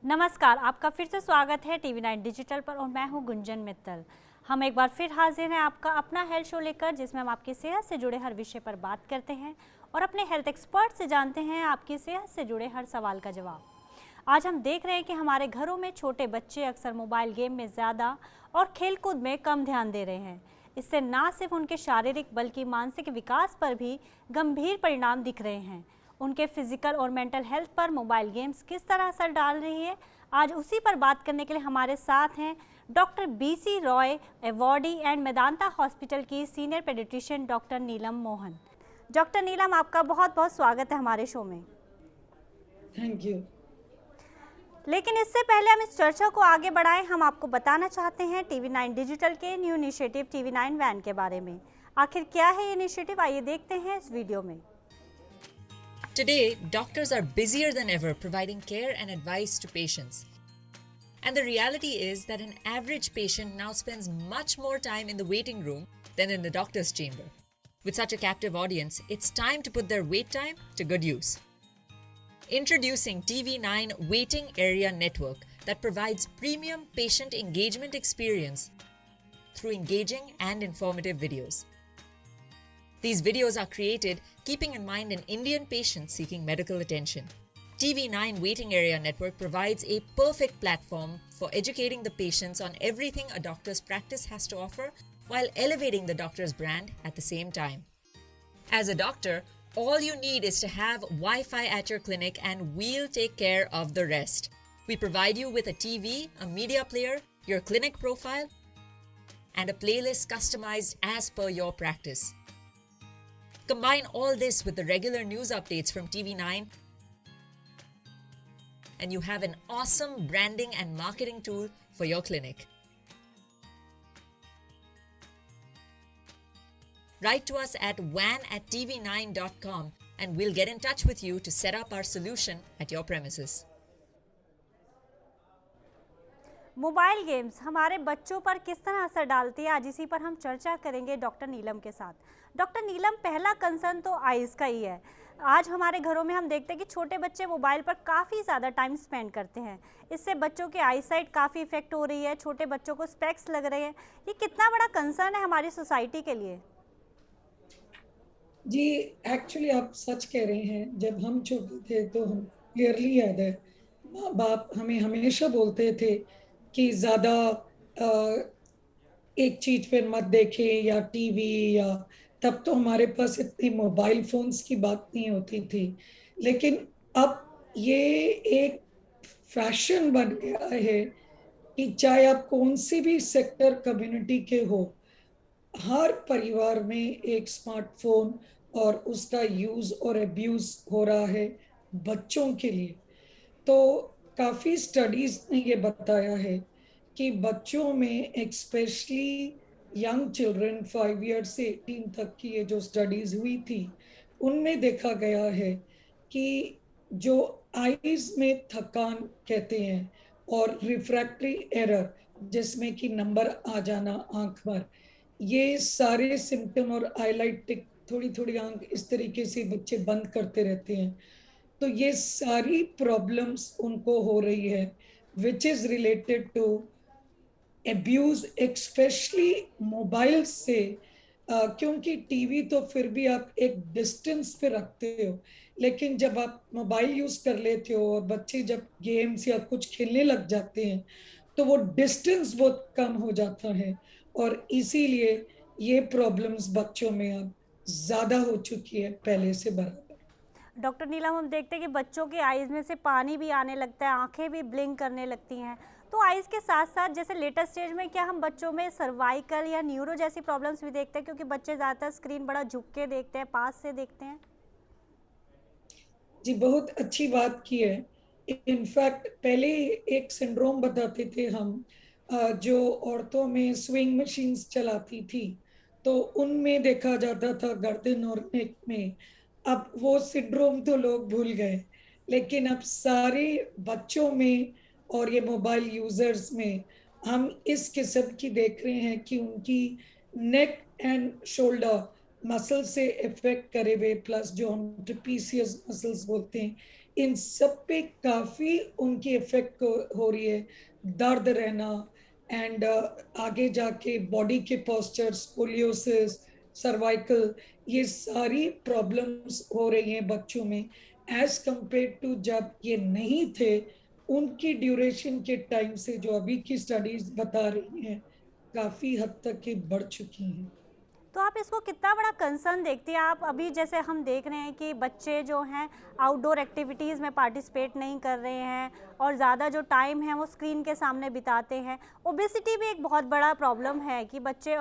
नमस्कार, आपका फिर से स्वागत है टीवी 9 डिजिटल पर और मैं हूं गुंजन मित्तल। हम एक बार फिर हाजिर हैं आपका अपना हेल्थ शो लेकर, जिसमें हम आपकी सेहत से जुड़े हर विषय पर बात करते हैं और अपने हेल्थ एक्सपर्ट से जानते हैं आपकी सेहत से जुड़े हर सवाल का जवाब। आज हम देख रहे हैं कि हमारे घरों में छोटे बच्चे अक्सर मोबाइल गेम में ज़्यादा और खेलकूद में कम ध्यान दे रहे हैं। इससे ना सिर्फ उनके शारीरिक बल्कि मानसिक विकास पर भी गंभीर परिणाम दिख रहे हैं। उनके फिजिकल और मेंटल हेल्थ पर मोबाइल गेम्स किस तरह असर डाल रही है, आज उसी पर बात करने के लिए हमारे साथ हैं doctor BC Roy awardee and Medanta hospital की सीनियर पेडिट्रिशियन डॉक्टर नीलम मोहन। डॉक्टर नीलम, आपका बहुत बहुत स्वागत है हमारे शो में। Thank you. लेकिन इससे पहले हम इस चर्चा को आगे बढ़ाएं, हम आपको बताना चाहते हैं टीवी 9 डिजिटल के न्यू इनिशिएटिव टीवी 9 वैन के बारे में। आखिर क्या है ये इनिशिएटिव, आइए देखते हैं इस वीडियो में। Today, doctors are busier than ever providing care and advice to patients. And the reality is that an average patient now spends much more time in the waiting room than in the doctor's chamber. With such a captive audience, it's time to put their wait time to good use. Introducing TV9 Waiting Area Network that provides premium patient engagement experience through engaging and informative videos. These videos are created keeping in mind an Indian patient seeking medical attention. TV9 Waiting Area Network provides a perfect platform for educating the patients on everything a doctor's practice has to offer while elevating the doctor's brand at the same time. As a doctor, all you need is to have Wi-Fi at your clinic and we'll take care of the rest. We provide you with a TV, a media player, your clinic profile, and a playlist customized as per your practice. Combine all this with the regular news updates from TV9 and you have an awesome branding and marketing tool for your clinic. Write to us at van@tv9.com and we'll get in touch with you to set up our solution at your premises. Mobile games हमारे बच्चों पर किस तरह असर डालती है, आज इसी पर हम चर्चा करेंगे डॉक्टर नीलम के साथ। डॉक्टर नीलम, पहला कंसर्न तो आइज़ का ही है। आज हमारे घरों में हम देखते हैं कि छोटे बच्चे मोबाइल पर काफ़ी ज़्यादा टाइम स्पेंड करते हैं। इससे बच्चों की आई साइट काफ़ी इफेक्ट हो रही है, छोटे बच्चों को स्पेक्स लग रहे हैं। ये कितना बड़ा कंसर्न है हमारी सोसाइटी के लिए? जी, एक्चुअली आप सच कह रहे हैं। जब हम छोटे थे तो हम क्लियरली याद है, माँ बाप हमें हमेशा बोलते थे कि ज़्यादा एक चीज पे मत देखें या टीवी या, तब तो हमारे पास इतनी मोबाइल फोन्स की बात नहीं होती थी। लेकिन अब ये एक फैशन बन गया है कि चाहे आप कौन सी भी सेक्टर कम्युनिटी के हो, हर परिवार में एक स्मार्टफोन और उसका यूज और अब्यूज हो रहा है बच्चों के लिए। तो काफी स्टडीज ने ये बताया है कि बच्चों में, एक्सपेशली यंग चिल्ड्रन 5 ईयर से 18 तक की ये जो स्टडीज हुई थी, उनमें देखा गया है कि जो आईज में थकान कहते हैं और रिफ्रैक्टरी एरर, जिसमें कि नंबर आ जाना आंख पर, ये सारे सिम्टम और हाईलाइट थोड़ी थोड़ी आंख इस तरीके से बच्चे बंद करते रहते हैं। तो ये सारी प्रॉब्लम्स उनको हो रही है which is related to abuse, especially mobile से। क्योंकि टीवी तो फिर भी आप एक डिस्टेंस पे रखते हो, लेकिन जब आप मोबाइल यूज कर लेते हो और बच्चे जब गेम्स या कुछ खेलने लग जाते हैं तो वो डिस्टेंस बहुत कम हो जाता है और इसीलिए ये प्रॉब्लम्स बच्चों में अब ज्यादा हो चुकी है पहले से बराबर। डॉक्टर नीलम, हम देखते हैं कि बच्चों के आईज़ में से पानी भी आने लगता है, आंखें भी ब्लिंक करने लगती हैं। तो आईज़ के साथ साथ जैसे लेटेस्ट स्टेज में क्या हम बच्चों में सर्वाइकल या न्यूरो जैसी प्रॉब्लम्स भी देखते हैं, क्योंकि बच्चे ज़्यादातर स्क्रीन बड़ा झुक के देखते हैं, पास से देखते हैं? जी, बहुत अच्छी बात की है। इनफैक्ट पहले एक सिंड्रोम बताते थे हम, जो औरतों में स्विंग मशीन्स चलाती थी तो उनमें देखा जाता था गर्दन और नेक में। अब वो सिंड्रोम तो लोग भूल गए, लेकिन अब सारे बच्चों में और ये मोबाइल यूजर्स में हम इस किस्म की देख रहे हैं कि उनकी नेक एंड शोल्डर मसल से इफेक्ट करे हुए, प्लस जो हम ट्रिपीसियस मसल्स बोलते हैं, इन सब पे काफी उनकी इफेक्ट हो रही है, दर्द रहना एंड आगे जाके बॉडी के पोस्चर, स्कोलियोसिस, सर्वाइकल, ये सारी प्रॉब्लम्स हो रही हैं बच्चों में एज कंपेयर टू जब ये नहीं थे। उनकी ड्यूरेशन के टाइम से जो अभी की स्टडीज बता रही हैं काफी हद तक ये बढ़ चुकी हैं। तो आप इसको कितना बड़ा कंसर्न देखती हैं? आप अभी जैसे हम देख रहे हैं कि बच्चे जो हैं आउटडोर एक्टिविटीज़ में पार्टिसिपेट नहीं कर रहे हैं और ज़्यादा जो टाइम है वो स्क्रीन के सामने बिताते हैं। ओबेसिटी भी एक बहुत बड़ा प्रॉब्लम है कि बच्चे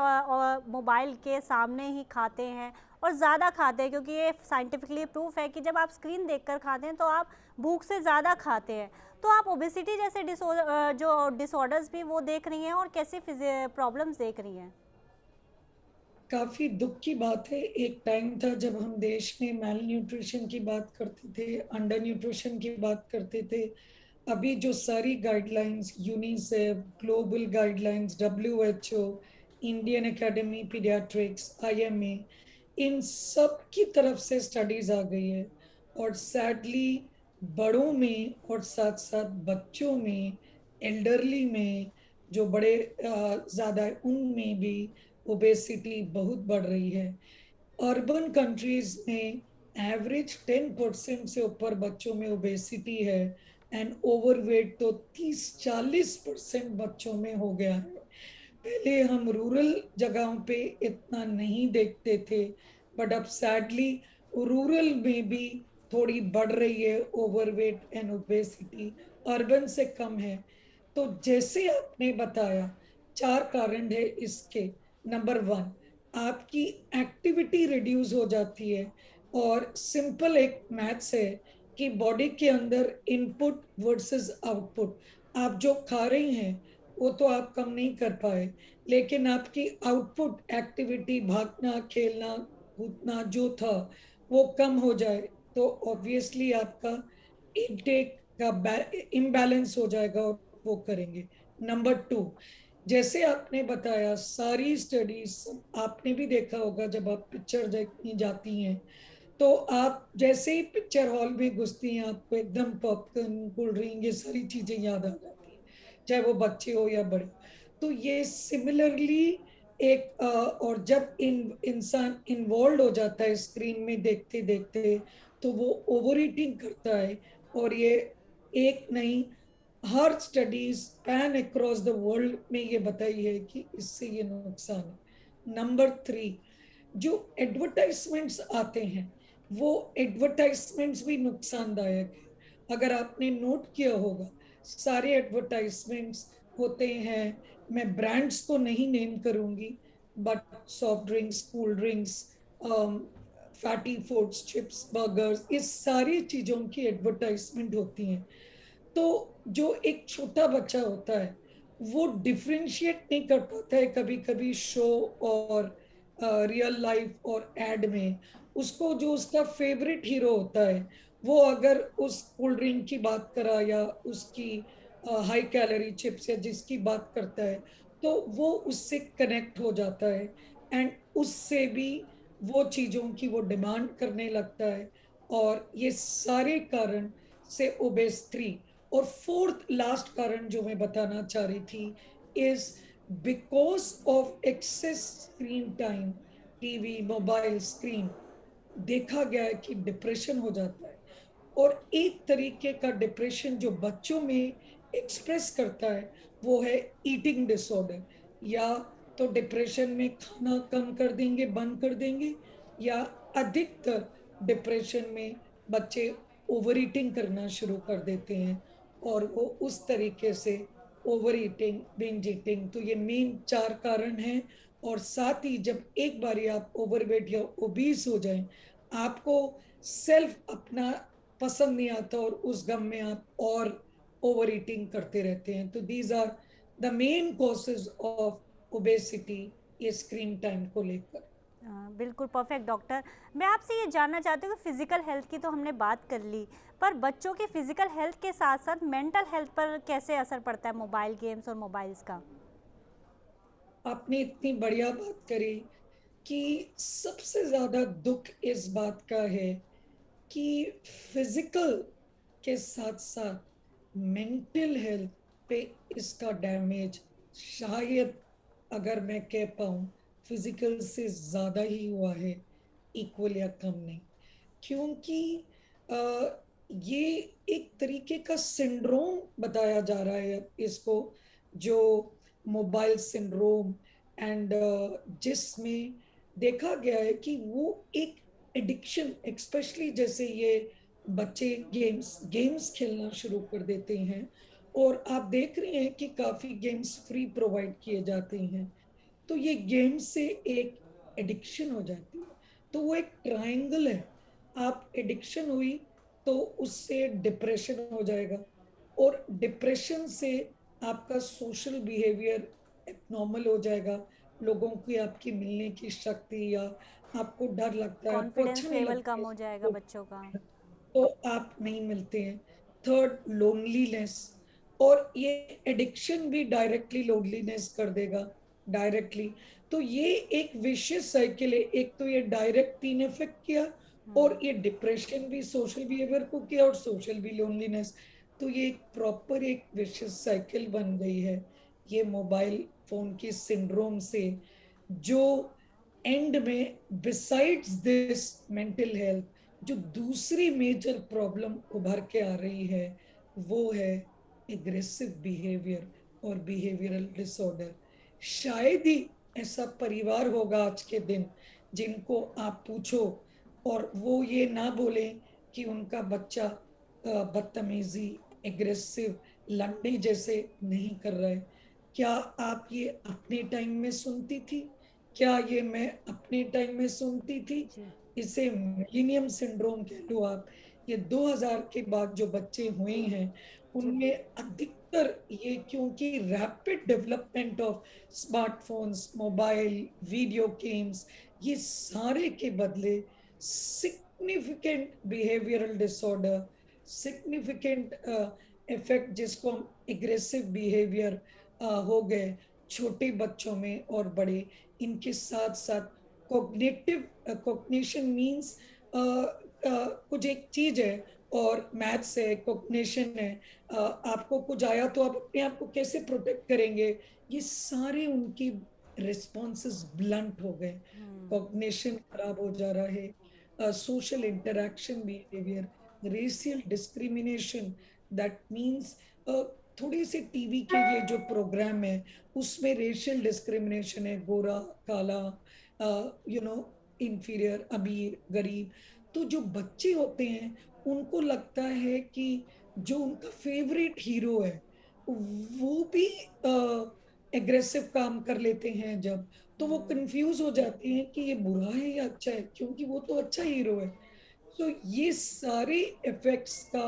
मोबाइल के सामने ही खाते हैं और ज़्यादा खाते हैं, क्योंकि ये साइंटिफिकली प्रूफ है कि जब आप स्क्रीन देखकर खाते हैं तो आप भूख से ज़्यादा खाते हैं। तो आप ओबेसिटी जैसे जो डिसऑर्डर्स भी वो देख रही हैं और कैसे प्रॉब्लम्स देख रही हैं? काफी दुख की बात है। एक टाइम था जब हम देश में मेल न्यूट्रिशन की बात करते थे, अंडर न्यूट्रिशन की बात करते थे। अभी जो सारी guidelines, UNICEF, global guidelines, WHO, Indian academy paediatrics, IMA, इन सब की तरफ से स्टडीज आ गई है। और सैडली बड़ों में और साथ साथ बच्चों में, एल्डरली में, जो बड़े ज्यादा है, उनमें भी ओबेसिटी बहुत बढ़ रही है। अर्बन कंट्रीज में एवरेज 10% से ऊपर बच्चों में ओबेसिटी है एंड ओवरवेट तो 30-40% बच्चों में हो गया है। पहले हम रूरल जगहों पे इतना नहीं देखते थे, बट अब सैडली रूरल में भी थोड़ी बढ़ रही है ओवरवेट एंड ओबेसिटी, अर्बन से कम है। तो जैसे आपने बताया 4 कारण है इसके। नंबर 1, आपकी एक्टिविटी रिड्यूस हो जाती है। और सिंपल एक मैथ्स है कि बॉडी के अंदर इनपुट वर्सेस आउटपुट, आप जो खा रही हैं वो तो आप कम नहीं कर पाए, लेकिन आपकी आउटपुट एक्टिविटी, भागना, खेलना, कूदना जो था वो कम हो जाए तो ऑब्वियसली आपका इनटेक का इम्बैलेंस हो जाएगा और वो करेंगे। नंबर 2, जैसे आपने बताया, सारी स्टडीज आपने भी देखा होगा, जब आप पिक्चर देखने जाती हैं तो आप जैसे ही पिक्चर हॉल में घुसती हैं आपको एकदम पॉपकॉर्न, कोल्ड ड्रिंक, ये सारी चीजें याद आ जाती हैं, चाहे वो बच्चे हो या बड़े। तो ये सिमिलरली एक और जब इंसान इन्वॉल्व हो जाता है स्क्रीन में देखते देखते तो वो ओवर ईटिंग करता है। और ये एक नहीं, her studies pan across the world में ये बताई है कि इससे ये नुकसान है। नंबर 3, जो एडवर्टाइजमेंट्स आते हैं वो एडवर्टाइजमेंट्स भी नुकसानदायक है। अगर आपने नोट किया होगा, सारे एडवर्टाइजमेंट्स होते हैं, मैं ब्रांड्स को नहीं नेम करूंगी, but soft drinks, cool drinks, fatty foods, chips, burgers, इस सारी चीजों की एडवर्टाइजमेंट होती हैं। तो जो एक छोटा बच्चा होता है वो डिफरेंशिएट नहीं कर पाता है कभी कभी शो और रियल लाइफ और एड में। उसको जो उसका फेवरेट हीरो होता है वो अगर उस कोल्ड ड्रिंक की बात करा या उसकी हाई कैलोरी चिप्स या जिसकी बात करता है तो वो उससे कनेक्ट हो जाता है एंड उससे भी वो चीजों की वो डिमांड करने लगता है। और ये सारे कारण से ओबेस 3। और फोर्थ लास्ट कारण जो मैं बताना चाह रही थी is because of excess screen time, TV, mobile, screen, देखा गया है कि डिप्रेशन हो जाता है। और एक तरीके का डिप्रेशन जो बच्चों में एक्सप्रेस करता है वो है ईटिंग डिसऑर्डर। या तो डिप्रेशन में खाना कम कर देंगे, बंद कर देंगे, या अधिकतर डिप्रेशन में बच्चे ओवर ईटिंग करना शुरू कर देते हैं और वो उस तरीके से ओवर ईटिंग, बिंज ईटिंग। तो ये मेन 4 कारण हैं। और साथ ही जब एक बारी आप ओवरवेट या ओबीस हो जाएं, आपको सेल्फ अपना पसंद नहीं आता और उस गम में आप और ओवर ईटिंग करते रहते हैं। तो these are the main causes of obesity, ये स्क्रीन टाइम को लेकर। बिल्कुल परफेक्ट डॉक्टर। मैं आपसे ये जानना चाहती हूँ कि फिजिकल हेल्थ की तो हमने बात कर ली, पर बच्चों की फिजिकल हेल्थ के साथ साथ मेंटल हेल्थ पर कैसे असर पड़ता है मोबाइल गेम्स और मोबाइल्स का? आपने इतनी बढ़िया बात करी कि सबसे ज्यादा दुख इस बात का है कि फिजिकल के साथ साथ मेंटल हेल्थ पे इसका डैमेज शायद, अगर मैं कह पाऊं, फिजिकल से ज्यादा ही हुआ है, इक्वल या कम नहीं। क्योंकि अ, ये एक तरीके का सिंड्रोम बताया जा रहा है इसको, जो मोबाइल सिंड्रोम, एंड जिसमें देखा गया है कि वो एक एडिक्शन, स्पेशली जैसे ये बच्चे गेम्स गेम्स खेलना शुरू कर देते हैं, और आप देख रहे हैं कि काफी गेम्स फ्री प्रोवाइड किए जाते हैं, तो ये गेम से एक एडिक्शन हो जाती है। तो वो एक ट्रायंगल है, आप एडिक्शन हुई तो उससे डिप्रेशन हो जाएगा, और डिप्रेशन से आपका सोशल बिहेवियर एबनॉर्मल हो जाएगा, लोगों की आपकी मिलने की शक्ति, या आपको डर लगता है, आपको अच्छा कॉन्फिडेंस नहीं लेवल लगता कम है हो जाएगा लोग, बच्चों का। तो आप नहीं मिलते हैं। थर्ड, लोनलीनेस, और ये एडिक्शन भी डायरेक्टली लोनलीनेस कर देगा, डायरेक्टली। तो ये एक विशियस साइकिल है, एक तो ये डायरेक्ट तीन इफेक्ट किया, और ये डिप्रेशन भी सोशल बिहेवियर को किया, और सोशल भी लोनलीनेस। तो ये एक प्रॉपर एक विशियस साइकिल बन गई है ये मोबाइल फोन की सिंड्रोम से, जो एंड में बिसाइड्स दिस मेंटल हेल्थ, जो दूसरी मेजर प्रॉब्लम उभर के आ रही है, वो है एग्रेसिव बिहेवियर और बिहेवियरल डिसऑर्डर। शायद ही ऐसा परिवार होगा आज के दिन जिनको आप पूछो और वो ये ना बोले कि उनका बच्चा बदतमीजी, एग्रेसिव, लड़ने जैसे नहीं कर रहा है। क्या आप ये अपने टाइम में सुनती थी? क्या ये मैं अपने टाइम में सुनती थी? जी। इसे मिलेनियम सिंड्रोम कह लो आप। ये 2000 के बाद जो बच्चे हुए हैं जी। उनमें अधिकतर ये, क्योंकि rapid development of smartphones, mobile, video games, ये सारे के बदले significant behavioural disorder, significant effect, जिसको हम एग्रेसिव बिहेवियर हो गए छोटे बच्चों में और बड़े। इनके साथ साथ कॉग्निटिव, कॉग्निशन मींस कुछ एक चीज है, और मैथ्स है, कॉग्निशन है, आपको कुछ आया तो आप अपने आप को कैसे प्रोटेक्ट करेंगे, ये सारे उनकी रिस्पॉन्सेस ब्लंट हो गए, कॉग्निशन खराब हो जा रहा है, social interaction behaviour, racial discrimination, that means थोड़ी सी टीवी के ये जो प्रोग्राम है उसमें रेशियल डिस्क्रिमिनेशन है, गोरा, काला, इंफीरियर, अमीर, गरीब। तो जो बच्चे होते हैं उनको लगता है कि जो उनका फेवरेट हीरो है वो भी एग्रेसिव काम कर लेते हैं जब, तो वो कंफ्यूज हो जाते हैं कि ये बुरा है या अच्छा है, क्योंकि वो तो अच्छा हीरो है। तो ये सारे इफेक्ट्स का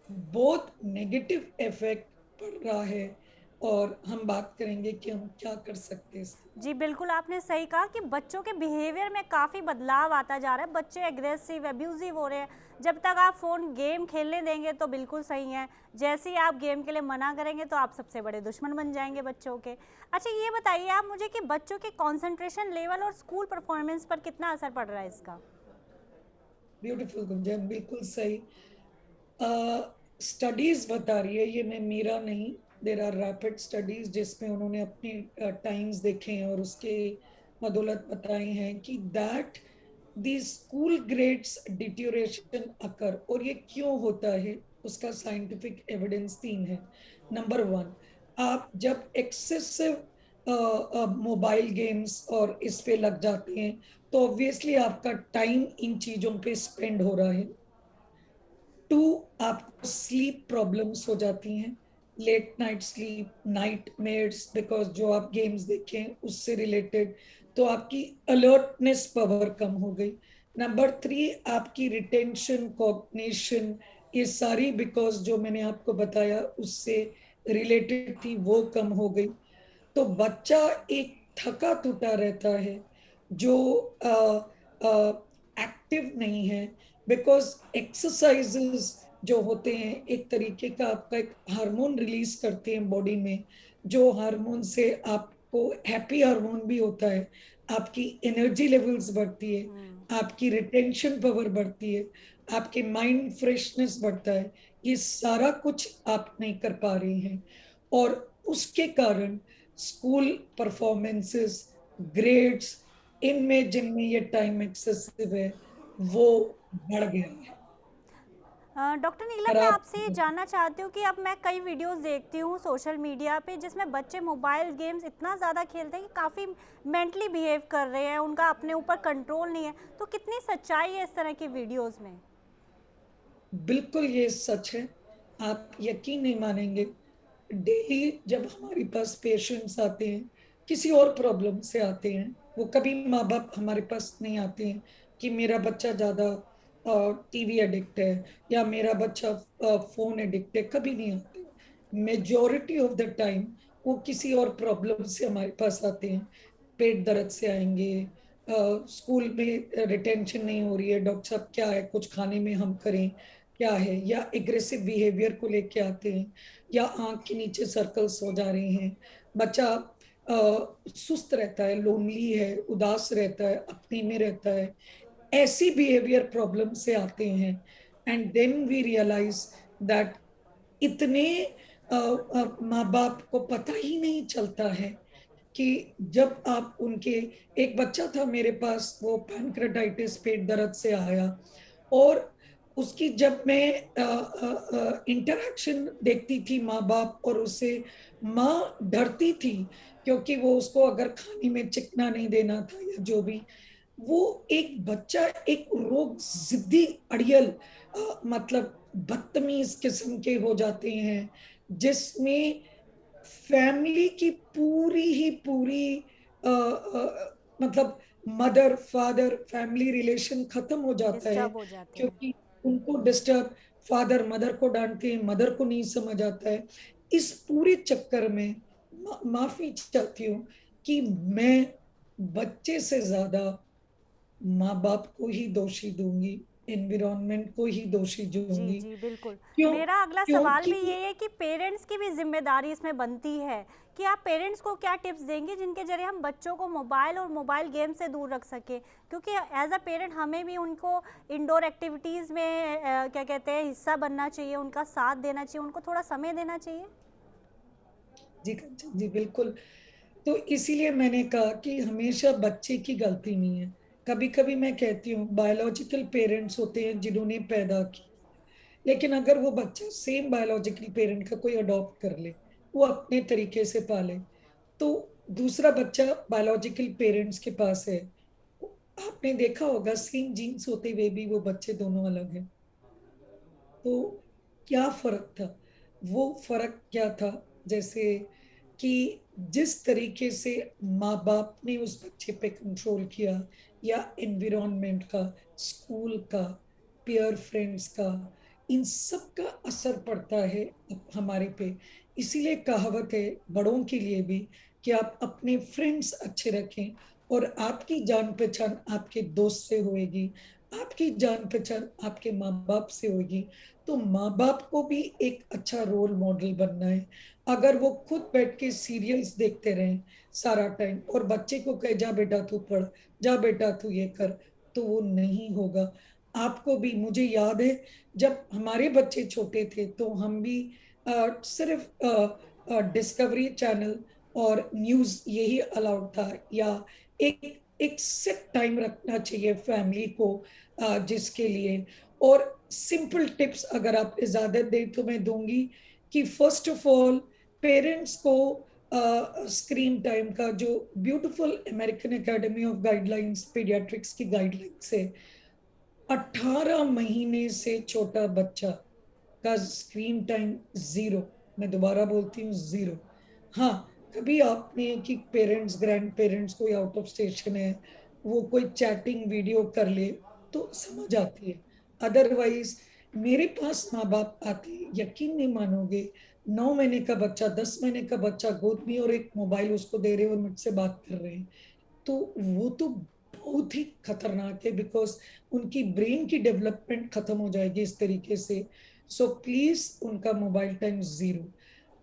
बहुत नेगेटिव इफेक्ट पड़ रहा है, और हम बात करेंगे कि हम क्या कर सकते हैं इसके। जी बिल्कुल, आपने सही कहा कि बच्चों के बिहेवियर में काफ़ी बदलाव आता जा रहा है। बच्चे एग्रेसिव, अब्यूजिव हो रहे हैं। जब तक आप फ़ोन गेम खेलने देंगे तो बिल्कुल सही है, जैसे ही आप गेम के लिए मना करेंगे तो आप सबसे बड़े दुश्मन बन जाएंगे बच्चों के। अच्छा, ये बताइए आप मुझे कि बच्चों के कंसंट्रेशन लेवल और स्कूल परफॉर्मेंस पर कितना असर पड़ रहा है इसका? ब्यूटीफुल गुंजन, बिल्कुल सही। स्टडीज बता रही है, ये मैं मेरा नहीं, देर आर रैपिड स्टडीज जिसमें उन्होंने अपने टाइम्स देखे हैं और उसके बदौलत बताए हैं कि दैट दी स्कूल ग्रेड्स डिट्यूरेशन अकर, और ये क्यों होता है उसका साइंटिफिक एविडेंस तीन है। नंबर वन, आप जब एक्सेसिव मोबाइल गेम्स और इस पे लग जाते हैं तो ऑब्वियसली आपका टाइम इन चीजों पे स्पेंड हो रहा है। टू, आपको स्लीप प्रॉब्लम्स हो जाती हैं, late night sleep, nightmares, because जो आप गेम्स देखें उससे रिलेटेड, तो आपकी अलर्टनेस पावर कम हो गई। नंबर थ्री, आपकी रिटेंशन, कॉग्निशन, ये सारी बिकॉज जो मैंने आपको बताया उससे रिलेटेड थी, वो कम हो गई। तो बच्चा एक थका टूटा रहता है, जो एक्टिव नहीं है, बिकॉज एक्सरसाइजेस जो होते हैं एक तरीके का आपका एक हार्मोन रिलीज करते हैं बॉडी में, जो हार्मोन से आपको हैप्पी हार्मोन भी होता है, आपकी एनर्जी लेवल्स बढ़ती है, आपकी रिटेंशन पावर बढ़ती है, आपके माइंड फ्रेशनेस बढ़ता है, ये सारा कुछ आप नहीं कर पा रहे हैं, और उसके कारण स्कूल परफॉर्मेंसेस, ग्रेड्स, इनमें जिनमें ये टाइम एक्सेसिव है वो बढ़ गया है। डॉक्टर नीलम, अगर मैं आप आपसे ये जानना चाहती हूँ कि अब मैं कई वीडियोस देखती हूँ सोशल मीडिया पे जिसमें बच्चे मोबाइल गेम्स इतना ज़्यादा खेलते हैं कि काफ़ी मेंटली बिहेव कर रहे हैं, उनका अपने ऊपर कंट्रोल नहीं है, तो कितनी सच्चाई है इस तरह की वीडियोस में? बिल्कुल ये सच है, आप यकीन नहीं मानेंगे। डेली जब हमारे पास पेशेंट्स आते हैं, किसी और प्रॉब्लम से आते हैं, वो कभी माँ बाप हमारे पास नहीं आते हैं कि मेरा बच्चा ज्यादा टीवी एडिक्ट है या मेरा बच्चा फोन एडिक्ट है, कभी नहीं आते। मेजोरिटी ऑफ द टाइम वो किसी और प्रॉब्लम से हमारे पास आते हैं। पेट दर्द से आएंगे, स्कूल में रिटेंशन नहीं हो रही है, डॉक्टर साहब क्या है, कुछ खाने में हम करें क्या है, या एग्रेसिव बिहेवियर को लेके आते हैं, या आंख के नीचे सर्कल्स हो जा रहे हैं, बच्चा सुस्त रहता है, लोनली है, उदास रहता है, अपने में रहता है, ऐसी बिहेवियर प्रॉब्लम से आते हैं। And then we realise that इतने माँ बाप को पता ही नहीं चलता है कि जब आप उनके, एक बच्चा था मेरे पास, वो पैनक्रेटाइटिस पेट दर्द से आया, और उसकी जब मैं इंटरेक्शन देखती थी माँ बाप और उससे, माँ डरती थी क्योंकि वो उसको अगर खाने में चिकना नहीं देना था या जो भी, वो एक बच्चा एक रोग जिद्दी अड़ियल, मतलब बदतमीज किस्म के हो जाते हैं, जिसमें फैमिली की पूरी ही पूरी मतलब मदर फादर फैमिली रिलेशन खत्म हो जाता है, डिस्टर्ब हो जाते हैं। क्योंकि उनको डिस्टर्ब, फादर मदर को डांटते हैं, मदर को नहीं समझ आता है। इस पूरे चक्कर में माफी चाहती हूँ कि मैं बच्चे से ज्यादा माँ बाप को ही दोषी दूंगी, एनवायरनमेंट को ही दोषी जी दूंगी। जी बिल्कुल। क्यों? मेरा अगला सवाल क्योंकि भी ये है कि पेरेंट्स की भी जिम्मेदारी इसमें बनती है कि आप पेरेंट्स को क्या टिप्स देंगे जिनके जरिए हम बच्चों को मोबाइल और मोबाइल गेम से दूर रख सकें, क्योंकि एज अ पेरेंट हमें भी उनको इंडोर एक्टिविटीज़ में क्या कहते हैं हिस्सा बनना चाहिए, उनका साथ देना चाहिए, उनको थोड़ा समय देना चाहिए। जी कंचन जी, बिल्कुल। तो इसीलिए मैंने कहा कि हमेशा बच्चे की गलती नहीं है। कभी कभी मैं कहती हूँ बायोलॉजिकल पेरेंट्स होते हैं जिन्होंने पैदा की, लेकिन अगर वो बच्चा सेम बायोलॉजिकल पेरेंट का कोई अडॉप्ट कर ले, वो अपने तरीके से पाले, तो दूसरा बच्चा बायोलॉजिकल पेरेंट्स के पास है, आपने देखा होगा सेम जीन्स होते हुए भी वो बच्चे दोनों अलग हैं। तो क्या फर्क था? वो फर्क क्या था, जैसे कि जिस तरीके से माँ बाप ने उस बच्चे पे कंट्रोल किया, या एनवायरनमेंट का, स्कूल का, पेयर फ्रेंड्स का, इन सब का असर पड़ता है हमारे पे। इसीलिए कहावत है बड़ों के लिए भी कि आप अपने फ्रेंड्स अच्छे रखें, और आपकी जान पहचान आपके दोस्त से होएगी, आपकी जान पहचान आपके माँ बाप से होगी। तो माँ बाप को भी एक अच्छा रोल मॉडल बनना है। अगर वो खुद बैठ के सीरियल्स देखते रहें सारा टाइम और बच्चे को कहे जा बेटा तू पढ़, जा बेटा तू ये कर, तो वो नहीं होगा। आपको भी, मुझे याद है जब हमारे बच्चे छोटे थे तो हम भी सिर्फ डिस्कवरी चैनल और न्यूज यही अलाउड था, या एक एक सेट टाइम रखना चाहिए फैमिली को जिसके लिए। और सिंपल टिप्स अगर आप इजाजत दें तो मैं दूंगी कि फर्स्ट ऑफ ऑल पेरेंट्स को स्क्रीन टाइम का, जो beautiful American academy of guidelines paediatrics की गाइडलाइंस है, 18 महीने से छोटा बच्चा का स्क्रीन टाइम जीरो। मैं दोबारा बोलती हूँ, जीरो। हाँ, कभी आपने कि पेरेंट्स ग्रैंड पेरेंट्स कोई आउट ऑफ स्टेशन है, वो कोई चैटिंग वीडियो कर ले तो समझ आती है। अदरवाइज मेरे पास माँ बाप आते हैं, यकीन नहीं मानोगे, 9 महीने का बच्चा, 10 महीने का बच्चा गोद में और एक मोबाइल उसको दे रहे हैं और मुझसे बात कर रहे हैं, तो वो तो बहुत ही खतरनाक है, बिकॉज उनकी ब्रेन की डेवलपमेंट खत्म हो जाएगी इस तरीके से। सो प्लीज उनका मोबाइल टाइम जीरो।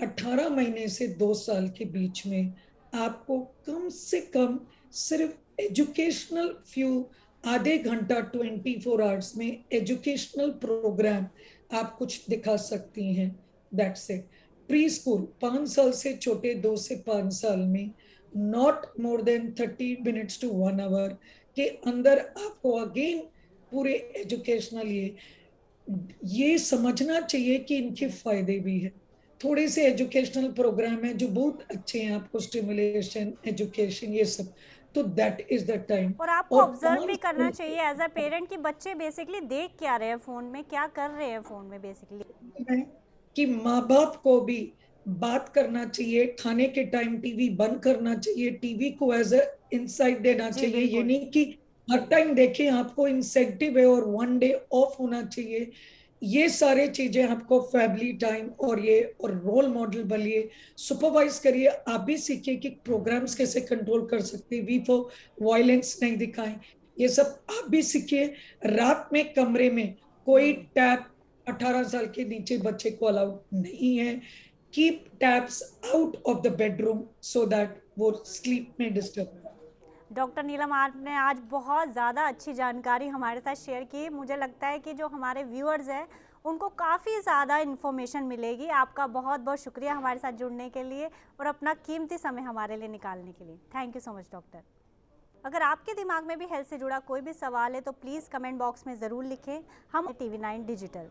18 महीने से 2 साल के बीच में आपको कम से कम सिर्फ एजुकेशनल फ्यू, आधे घंटा 24 आवर्स में एजुकेशनल प्रोग्राम आप कुछ दिखा सकती हैं, दैट्स इट। प्री स्कूल 5 साल से छोटे, 2 से 5 साल में not more than 30 minutes to 1 hour के अंदर आपको अगेन पूरे एजुकेशनल ये समझना चाहिए कि इनके फायदे भी है। थोड़े से एजुकेशनल प्रोग्राम है जो बहुत अच्छे हैं, आपको स्टिमुलेशन, एजुकेशन, ये सब, तो दैट इज द टाइम। और आपको और ऑब्जर्व भी 5 करना साल चाहिए एज अ पेरेंट कि बच्चे बेसिकली देख क्या रहे हैं फ़ोन में, क्या कर रहे हैं फ़ोन में बेसिकली। है कि माँ बाप को भी बात करना चाहिए, खाने के टाइम टीवी बंद करना चाहिए, टीवी को एज अ इंसाइट देना जी चाहिए। ये बिल्कुल। नहीं कि हर टाइम देखें, आपको इंसेंटिव है और 1 डे ऑफ होना चाहिए। ये सारे चीजें आपको फैमिली टाइम और ये और रोल मॉडल बनिए, सुपरवाइज करिए। आप भी सीखिए कि प्रोग्राम्स कैसे कंट्रोल कर सकते हैं, वी फॉर वायलेंस नहीं दिखाएं, ये सब आप भी सीखिए। रात में कमरे में कोई टैब 18 साल के नीचे बच्चे को अलाउड नहीं है। Keep tabs out of the bedroom so that वो स्लीप में डिस्टर्ब। डॉक्टर नीलम, आपने आज बहुत ज़्यादा अच्छी जानकारी हमारे साथ शेयर की। मुझे लगता है कि जो हमारे व्यूअर्स हैं उनको काफ़ी ज़्यादा इन्फॉर्मेशन मिलेगी। आपका बहुत बहुत शुक्रिया हमारे साथ जुड़ने के लिए और अपना कीमती समय हमारे लिए निकालने के लिए। Thank you so much doctor. अगर आपके दिमाग में भी हेल्थ से जुड़ा कोई भी सवाल है तो प्लीज़ कमेंट बॉक्स में ज़रूर लिखें। हम TV9 डिजिटल।